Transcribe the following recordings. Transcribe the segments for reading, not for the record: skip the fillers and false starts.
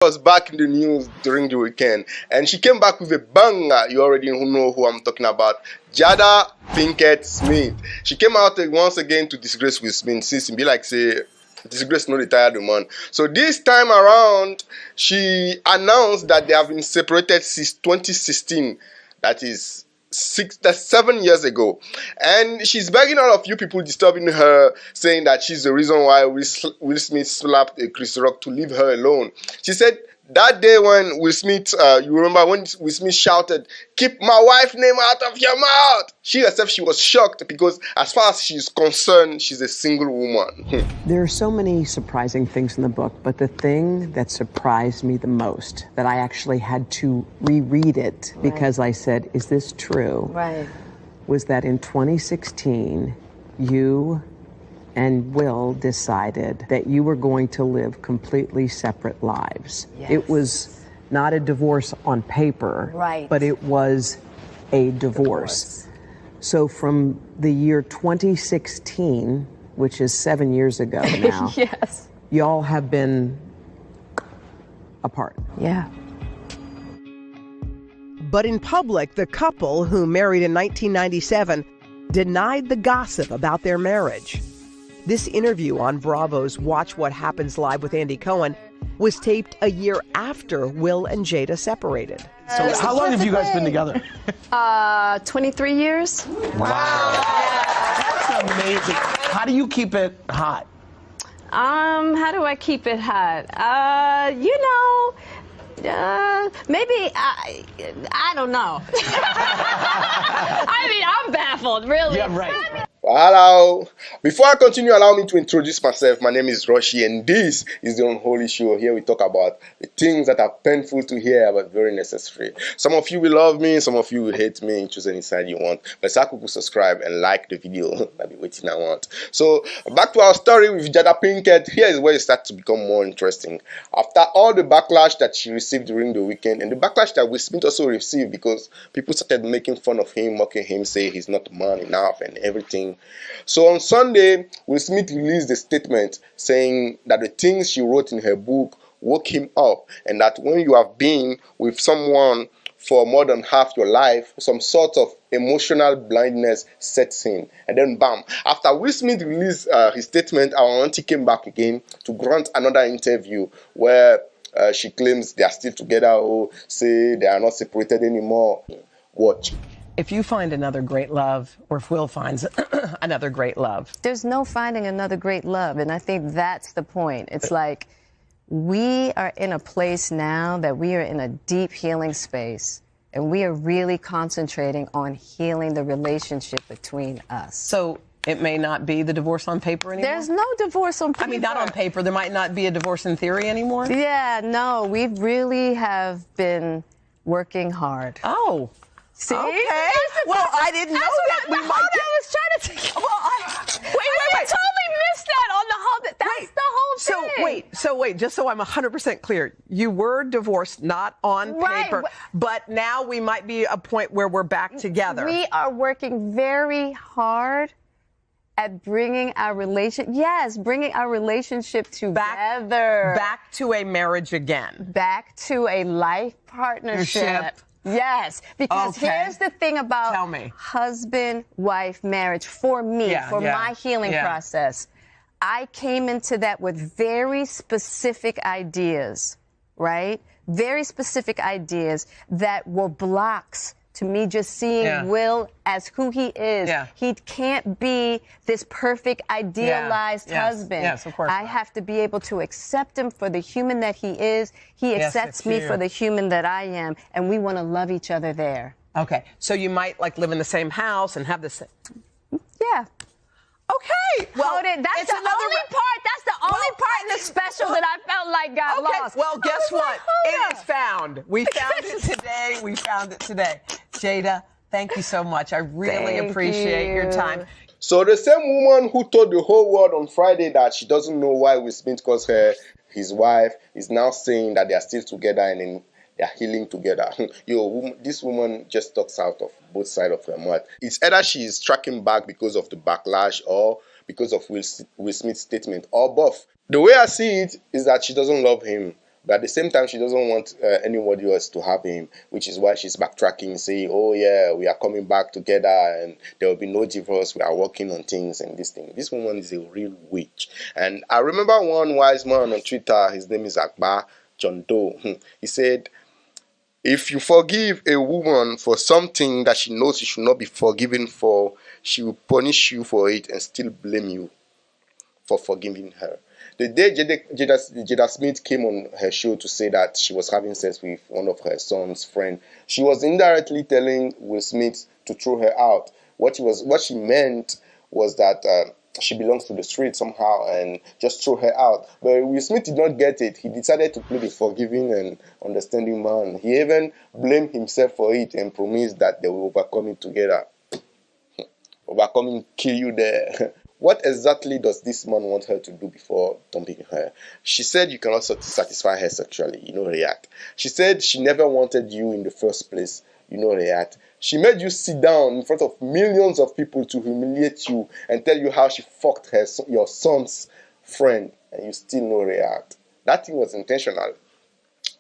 Was back in the news during the weekend, and she came back with a banger. You already know who I'm talking about. Jada Pinkett Smith. She came out once again to disgrace Will Smith, since be like say disgrace no retired man. So this time around, she announced that they have been separated since 2016. That is 7 years ago, and she's begging all of you people disturbing her, saying that she's the reason why Will Smith slapped Chris Rock to leave her alone. She said that day when Will Smith, you remember when Will Smith shouted, "Keep my wife's name out of your mouth," she herself, she was shocked because as far as she's concerned, she's a single woman. There are so many surprising things in the book, but the thing that surprised me the most, that I actually had to reread it because I said, is this true? Right. Was that in 2016, you and Will decided that you were going to live completely separate lives. Yes. It was not a divorce on paper, right, but it was a divorce. So from the year 2016, which is 7 years ago now, yes, y'all have been apart. Yeah. But in public, the couple, who married in 1997, denied the gossip about their marriage. This interview on Bravo's Watch What Happens Live with Andy Cohen was taped a year after Will and Jada separated. So how long have you guys been together? 23 years. Wow. That's amazing. How do you keep it hot? How do I keep it hot? Maybe I don't know. I mean, I'm baffled, really. Yeah, right. Hello. Before I continue, allow me to introduce myself. My name is Roshi, and this is the Unholy Show. Here we talk about the things that are painful to hear but very necessary. Some of you will love me, some of you will hate me. Choose any side you want. But subscribe and like the video. I'll be waiting. I want. So back to our story with Jada Pinkett. Here is where it starts to become more interesting. After all the backlash that she received during the weekend, and the backlash that Will Smith also received because people started making fun of him, mocking him, say he's not man enough and everything. So on Sunday, Will Smith released a statement saying that the things she wrote in her book woke him up, and that when you have been with someone for more than half your life, some sort of emotional blindness sets in. And then bam, after Will Smith released his statement, our auntie came back again to grant another interview where she claims they are still together, or say they are not separated anymore. Watch. If you find another great love, or if Will finds another great love. There's no finding another great love, and I think that's the point. It's like we are in a place now that we are in a deep healing space, and we are really concentrating on healing the relationship between us. So it may not be the divorce on paper anymore? There's no divorce on paper. I mean, not on paper. There might not be a divorce in theory anymore? Yeah, no, we really have been working hard. Oh. See? Okay. Well, I didn't know that. We might. I was trying to think. Well, wait. Totally missed that on the whole. That's the whole thing. So wait. Just so I'm 100% clear, you were divorced, not on paper, but now we might be at a point where we're back together. We are working very hard at bringing our bringing our relationship together. Back to a marriage again. Back to a life partnership. Yes, because here's the thing about husband-wife marriage for me, my healing process. I came into that with very specific ideas, right? Very specific ideas that were blocks to me just seeing Will as who he is. He can't be this perfect, idealized husband. Yes, of course. I have to be able to accept him for the human that he is. He accepts me for the human that I am, and we want to love each other there. Okay, so you might like live in the same house and have the same. Yeah. Okay. Well, that's the only part. That's the only part in the special that I felt like got lost. Well, guess what? It is found. We found it today. We found it today. Jada, thank you so much. I really appreciate your time. So the same woman who told the whole world on Friday that she doesn't know why Will Smith calls her his wife is now saying that they are still together and they are healing together. This woman just talks out of both sides of her mouth. It's either she is tracking back because of the backlash or because of Will Smith's statement, or both. The way I see it is that she doesn't love him. But at the same time, she doesn't want anybody else to have him, which is why she's backtracking, saying, oh yeah, we are coming back together and there will be no divorce. We are working on things and this thing. This woman is a real witch. And I remember one wise man on Twitter, his name is Akbar John Doe. He said, if you forgive a woman for something that she knows she should not be forgiven for, she will punish you for it and still blame you for forgiving her. The day Jada Smith came on her show to say that she was having sex with one of her son's friends, she was indirectly telling Will Smith to throw her out. What she meant was that she belongs to the street somehow and just throw her out. But Will Smith did not get it. He decided to play the forgiving and understanding man. He even blamed himself for it and promised that they will overcome it together. Overcoming kill you there. What exactly does this man want her to do before dumping her? She said you cannot satisfy her sexually. You know, react. She said she never wanted you in the first place. You know, react. She made you sit down in front of millions of people to humiliate you and tell you how she fucked your son's friend, and you still no react. That thing was intentional.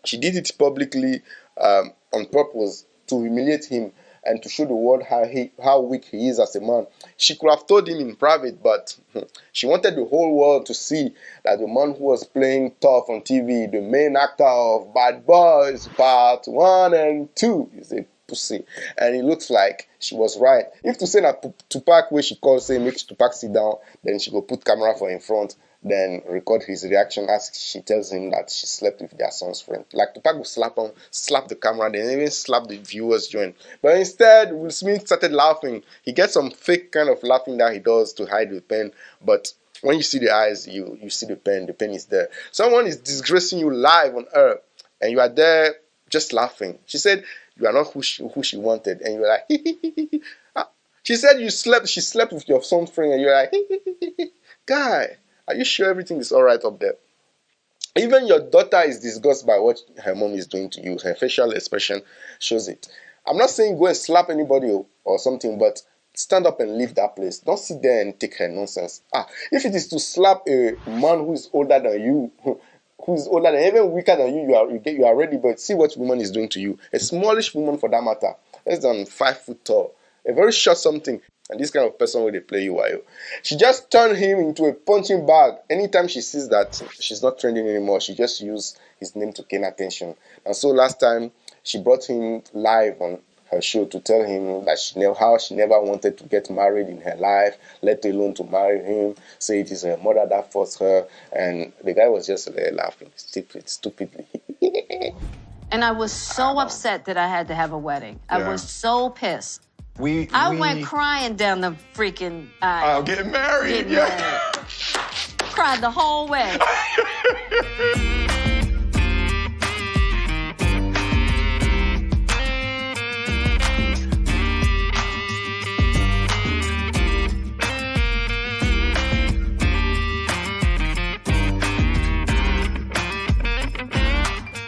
She did it publicly on purpose to humiliate him and to show the world how weak he is as a man. She could have told him in private, but she wanted the whole world to see that the man who was playing tough on TV, the main actor of Bad Boys Part 1 and 2, is a pussy. And it looks like she was right. If to say that Tupac, where she calls, say, make Tupac sit down, then she go put camera for in front, then record his reaction as she tells him that she slept with their son's friend. Like Tupac would slap the camera, then even slap the viewers joint. But instead, Will Smith started laughing. He gets some fake kind of laughing that he does to hide the pain, but when you see the eyes, you see the pain is there. Someone is disgracing you live on air, and you are there just laughing. She said you are not who she wanted, and you're like, she said she slept with your son's friend, and you're like, guy, are you sure everything is all right up there? Even your daughter is disgusted by what her mom is doing to you. Her facial expression shows it. I'm not saying go and slap anybody or something, but stand up and leave that place. Don't sit there and take her nonsense. If it is to slap a man who is older than you, who is older than, even weaker than you are ready, but see what woman is doing to you. A smallish woman for that matter, less than 5 foot tall, a very short something. And this kind of person will they play you while she just turned him into a punching bag. Anytime she sees that she's not trending anymore, she just used his name to gain attention. And so last time she brought him live on her show to tell him that she never wanted to get married in her life, let alone to marry him. Say it is her mother that forced her, and the guy was just there laughing stupidly. And I was so upset that I had to have a wedding. I was so pissed. I went crying down the freaking aisle. Getting married. Cried the whole way.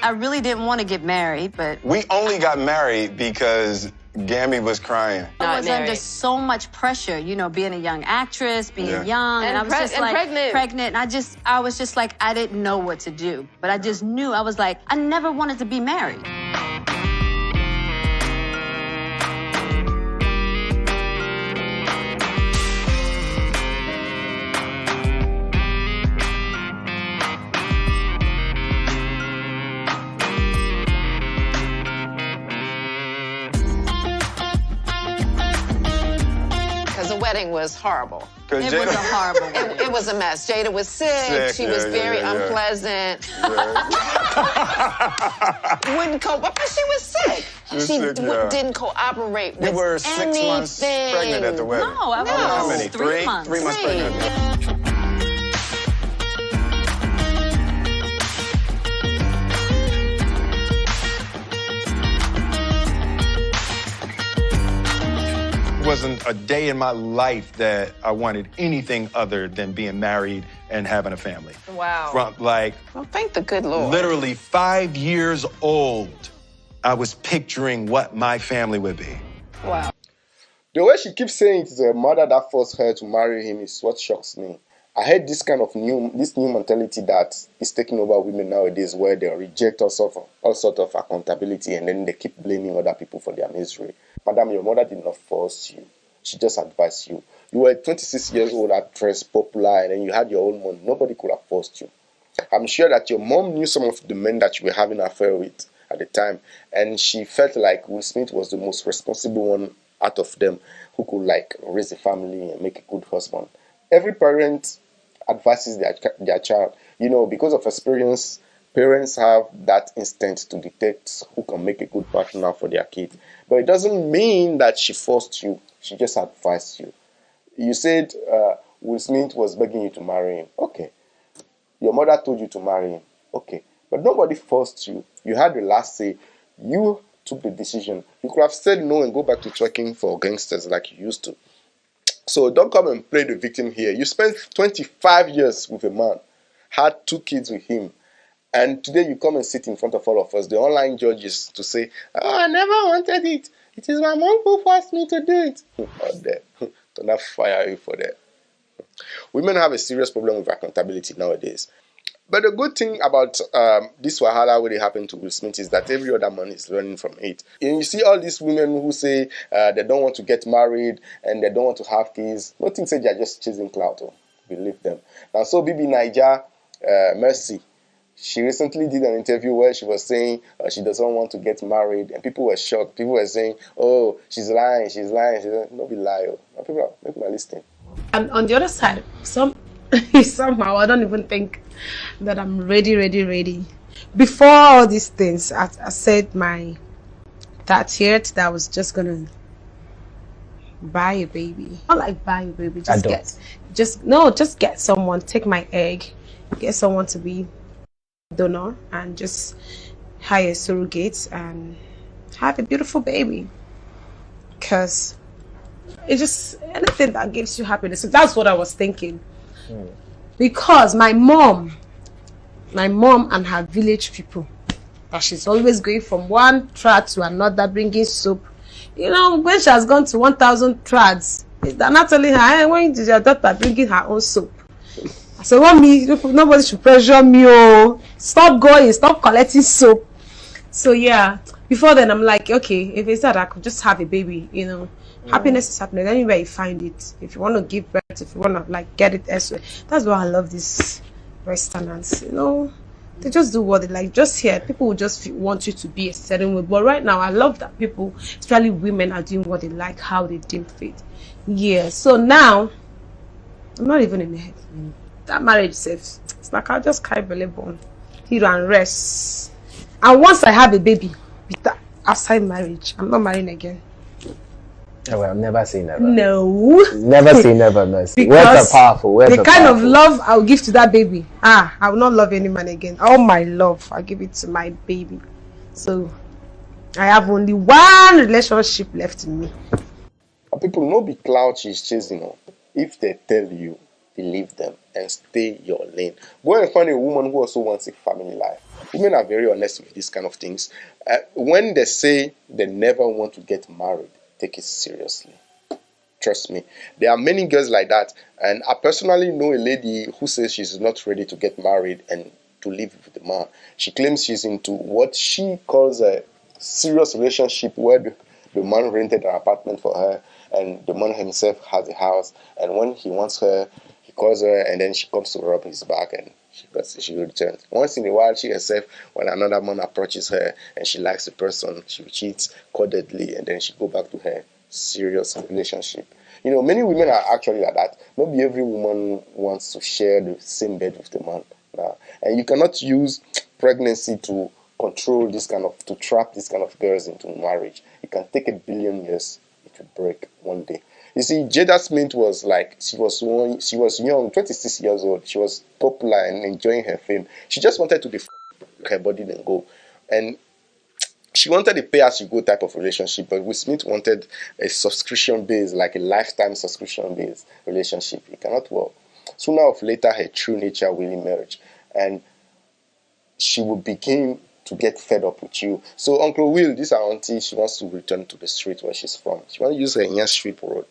I really didn't want to get married, but... We only got married because Gammy was crying. I was under so much pressure, you know, being a young actress, being young, and I was just like pregnant. And I was just like, I didn't know what to do. But I just knew, I was like, I never wanted to be married. The wedding was horrible. It was a horrible wedding. It was a mess. Jada was sick. She was very unpleasant. Wouldn't cope. She was sick. She didn't cooperate with anything. You were 6 months pregnant at the wedding. No, I was How many? 3 months. 3 months pregnant. Wasn't a day in my life that I wanted anything other than being married and having a family. Wow. From well, thank the good Lord. Literally 5 years old, I was picturing what my family would be. Wow. The way she keeps saying it is her mother that forced her to marry him is what shocks me. I hate this kind of new mentality that is taking over women nowadays, where they reject all sort of accountability and then they keep blaming other people for their misery. Madam, your mother did not force you. She just advised you. You were 26 years old, actress, popular, and then you had your own money. Nobody could have forced you. I'm sure that your mom knew some of the men that you were having an affair with at the time, and she felt like Will Smith was the most responsible one out of them who could like raise a family and make a good husband. Every parent advises their child. You know, because of experience, parents have that instinct to detect who can make a good partner for their kid. But it doesn't mean that she forced you. She just advised you. You said Will Smith was begging you to marry him. Okay. Your mother told you to marry him. Okay. But nobody forced you. You had the last say. You took the decision. You could have said no and go back to twerking for gangsters like you used to. So don't come and play the victim here. You spent 25 years with a man, had 2 kids with him, and today you come and sit in front of all of us, the online judges, to say, oh, I never wanted it. It is my mom who forced me to do it. Not there. Do not fire you for that. Women have a serious problem with accountability nowadays. But the good thing about this wahala where it happened to Will Smith is that every other man is learning from it. And you see all these women who say they don't want to get married and they don't want to have kids. Nothing say they're just chasing clout. Oh, believe them. And so Bibi Naija, Mercy, she recently did an interview where she was saying she doesn't want to get married, and people were shocked. People were saying, "Oh, she's lying, she's lying." She said, "No, be lie." Oh. People are listening. And on the other side, somehow I don't even think that I'm ready. Before all these things, I said my 30th that I was just gonna buy a baby. Not like buy a baby, just get someone, take my egg, get someone to be donor, and just hire surrogates and have a beautiful baby. Because it's just anything that gives you happiness. So that's what I was thinking. Because my mom and her village people, she's always going from one trad to another, bringing soap. You know, when she has gone to 1,000 trads, they're not telling her, hey, when is your daughter bringing her own soap? I said, nobody should pressure me. Oh, stop collecting soap. So yeah, before then I'm like, okay, if it's that, I could just have a baby, you know. Happiness is happening anywhere you find it. If you want to give birth, if you want to like get it elsewhere. That's why I love these Westerners. You know, they just do what they like. Just here, people will just want you to be a certain way. But right now, I love that people, especially women, are doing what they like, how they deem fit. Yeah. So now, I'm not even in the head. That marriage safe. It's like I'll just carry belly bone, here and rest. And once I have a baby, with that outside marriage, I'm not marrying again. Oh, well, never say never. No. Never say never, Mercy. Words are powerful. The kind of love I'll give to that baby. I will not love any man again. All my love, I'll give it to my baby. So, I have only one relationship left in me. People no be cloud she's chasing on. If they tell you, believe them and stay your lane. Go and find a woman who also wants a family life. Women are very honest with these kind of things. When they say they never want to get married, take it seriously. Trust me. There are many girls like that, and I personally know a lady who says she's not ready to get married and to live with the man. She claims she's into what she calls a serious relationship where the man rented an apartment for her and the man himself has a house, and when he wants her, he calls her and then she comes to rub his back and she returns. Once in a while, she herself, when another man approaches her and she likes the person, she cheats codedly and then she go back to her serious relationship. You know, many women are actually like that. Not every woman wants to share the same bed with the man. And you cannot use pregnancy to control to trap this kind of girls into marriage. It can take 1 billion years. It will break one day. You see, Jada Smith was like, she was young, 26 years old. She was popular and enjoying her fame. She just wanted to be her body and go. And she wanted a pay-as-you-go type of relationship, but Will Smith wanted a subscription-based, like a lifetime subscription-based relationship. It cannot work. Sooner or later, her true nature will emerge. And she will begin to get fed up with you. So Uncle Will, this is our auntie, she wants to return to the street where she's from. She wants to use her Yan Street road.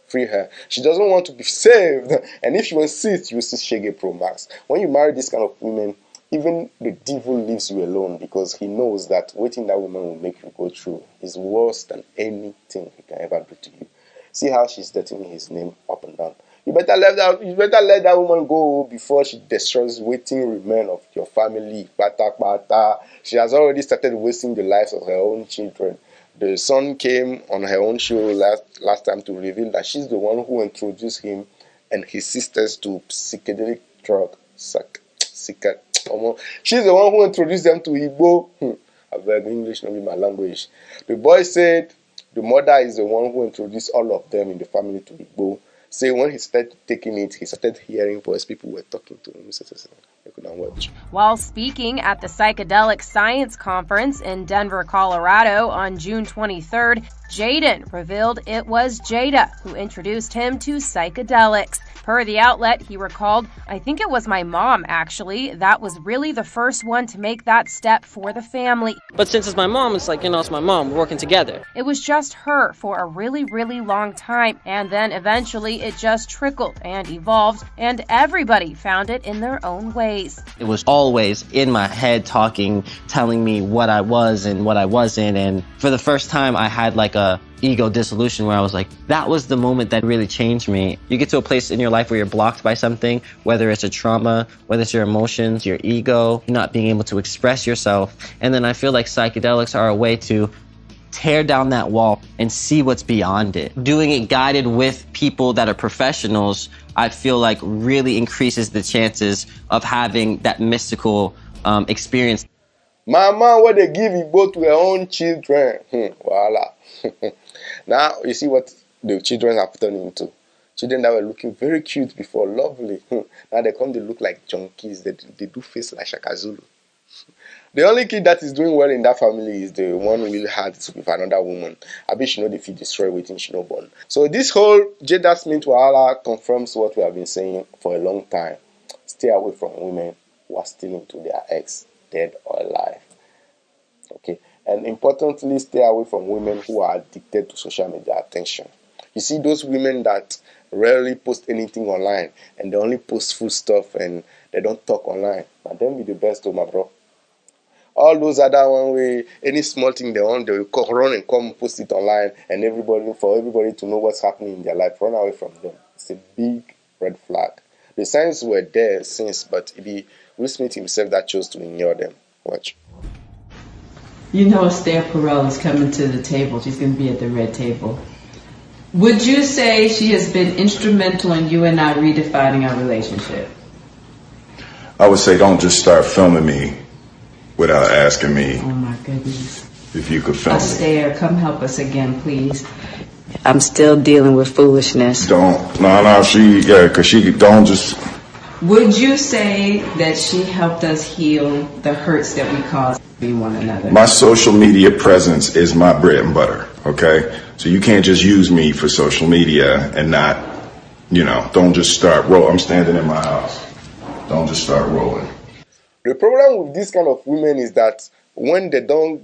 Free her. She doesn't want to be saved. And if she insists, you see Shege Pro Max. When you marry this kind of women, even the devil leaves you alone because he knows that waiting that woman will make you go through is worse than anything he can ever do to you. See how she's dirtying his name up and down. You better let that woman go before she destroys waiting remain of your family. Bata. She has already started wasting the lives of her own children. The son came on her own show last time to reveal that she's the one who introduced him and his sisters to psychedelic drug. She's the one who introduced them to Igbo. I beg, English not be my language. The boy said the mother is the one who introduced all of them in the family to Igbo. Say when he started taking it, he started hearing voice. People were talking to him. While speaking at the Psychedelic Science Conference in Denver, Colorado on June 23rd, Jaden revealed it was Jada who introduced him to psychedelics. Per the outlet, he recalled, "I think it was my mom, actually. That was really the first one to make that step for the family. But since it's my mom, it's like, it's my mom. We're working together." It was just her for a really, really long time. And then eventually it just trickled and evolved, and everybody found it in their own ways. It was always in my head talking, telling me what I was and what I wasn't. And for the first time, I had like a ego dissolution where I was like, that was the moment that really changed me. You get to a place in your life where you're blocked by something, whether it's a trauma, whether it's your emotions, your ego, not being able to express yourself. And then I feel like psychedelics are a way to tear down that wall and see what's beyond it. Doing it guided with people that are professionals, I feel like really increases the chances of having that mystical experience. Mama, what they give Igbo to their own children. Voila. Now, you see what the children have turned into. Children that were looking very cute before, lovely. Now they look like junkies. They do face like Shaka Zulu. The only kid that is doing well in that family is the one who really had it with another woman. I bet she know if he destroy waiting, she no born. So this whole Jada Smith Wahala confirms what we have been saying for a long time. Stay away from women who are still into their ex, dead or alive. Okay. And importantly, stay away from women who are addicted to social media attention. You see those women that rarely post anything online and they only post full stuff and they don't talk online. And them be the best, my bro. All those other one way, any small thing they want, they will run and come post it online and for everybody to know what's happening in their life. Run away from them. It's a big red flag. The signs were there since, but it be Will Smith himself that chose to ignore them. Watch. Esther Perel is coming to the table. She's going to be at the red table. Would you say she has been instrumental in you and I redefining our relationship? I would say don't just start filming me without asking me. Oh my goodness. If you could film me. Esther, come help us again, please. I'm still dealing with foolishness. Because she don't just... Would you say that she helped us heal the hurts that we caused one another? My social media presence is my bread and butter, okay? So you can't just use me for social media and not, don't just start rolling. I'm standing in my house. Don't just start rolling. The problem with this kind of women is that when they don't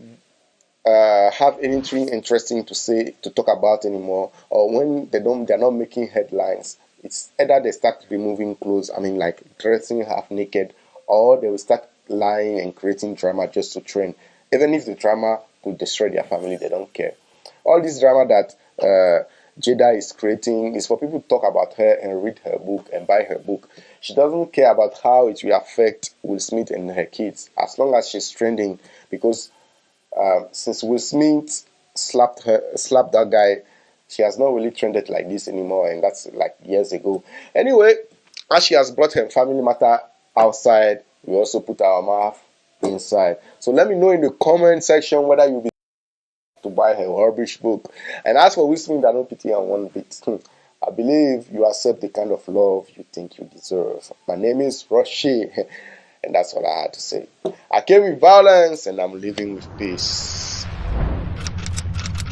have anything interesting to talk about anymore, or when they're not making headlines, it's either they start removing clothes, like dressing half naked, or they will start lying and creating drama just to trend. Even if the drama could destroy their family, they don't care. All this drama that Jada is creating is for people to talk about her and read her book and buy her book. She doesn't care about how it will affect Will Smith and her kids, as long as she's trending. Because since Will Smith slapped that guy, she has not really trended like this anymore, and that's like years ago. Anyway, as she has brought her family matter outside, we also put our mouth inside. So let me know in the comment section whether you'll be to buy her rubbish book. And as for Will Smith, I don't pity on one bit. I believe you accept the kind of love you think you deserve. My name is Roshi, and that's all I had to say. I came with violence, and I'm living with peace.